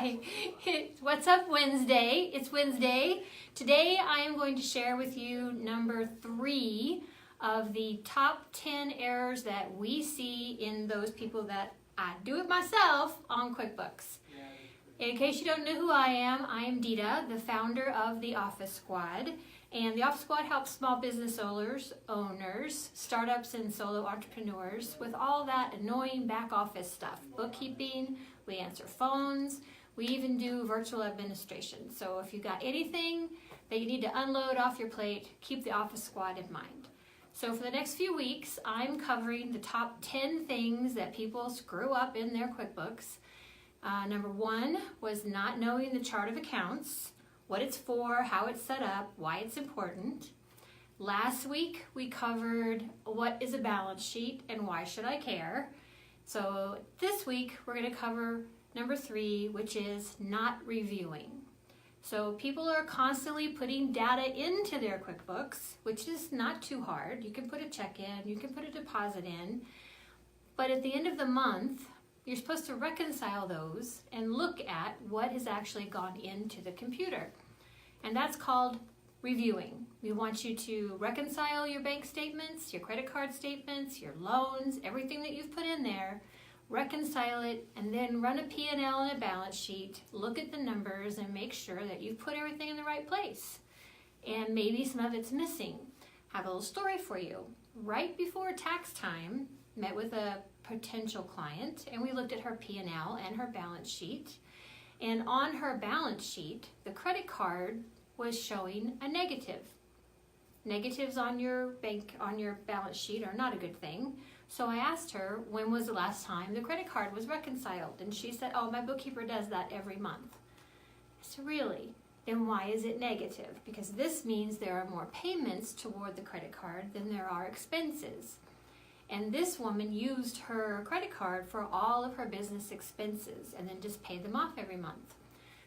Hi, what's up Wednesday? It's Wednesday. Today I am going to share with you number 3 of the top 10 errors that we see in those people that I do it myself on QuickBooks. In case you don't know who I am Dida, the founder of TheOfficeSquad. And the Office Squad helps small business owners, startups, and solo entrepreneurs with all that annoying back office stuff. Bookkeeping, we answer phones, we even do virtual administration. So if you got anything that you need to unload off your plate, keep the Office Squad in mind. So for the next few weeks, I'm covering the top 10 things that people screw up in their QuickBooks. Number 1 was not knowing the chart of accounts, what it's for, how it's set up, why it's important. Last week we covered what is a balance sheet and why should I care. So this week we're going to cover number 3, which is not reviewing. So people are constantly putting data into their QuickBooks, which is not too hard. You can put a check in, you can put a deposit in, but at the end of the month you're supposed to reconcile those and look at what has actually gone into the computer. And that's called reviewing. We want you to reconcile your bank statements, your credit card statements, your loans, everything that you've put in there, reconcile it, and then run a P&L and a balance sheet, look at the numbers and make sure that you've put everything in the right place. And maybe some of it's missing. I have a little story for you. Right before tax time, met with a potential client and we looked at her P&L and her balance sheet, and on her balance sheet the credit card was showing a negative. Negatives on your balance sheet are not a good thing. So I asked her when was the last time the credit card was reconciled, and she said, oh, my bookkeeper does that every month. I said, really? Then why is it negative? Because this means there are more payments toward the credit card than there are expenses. And this woman used her credit card for all of her business expenses and then just paid them off every month.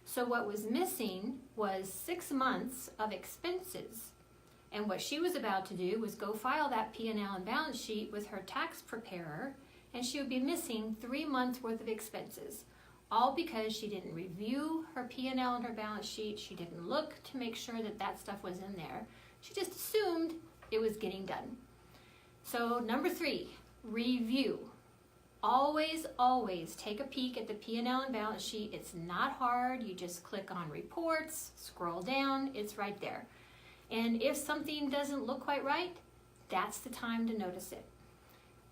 So what was missing was 6 months of expenses. And what she was about to do was go file that P&L and balance sheet with her tax preparer, and she would be missing 3 months worth of expenses. All because she didn't review her P&L and her balance sheet. She didn't look to make sure that that stuff was in there. She just assumed it was getting done. So number 3, review. Always, always take a peek at the P&L and balance sheet. It's not hard. You just click on reports, scroll down, it's right there. And if something doesn't look quite right, that's the time to notice it.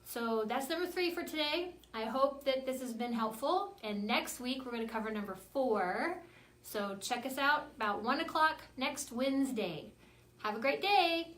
So that's number 3 for today. I hope that this has been helpful. And next week we're going to cover number 4. So check us out about 1 o'clock next Wednesday. Have a great day.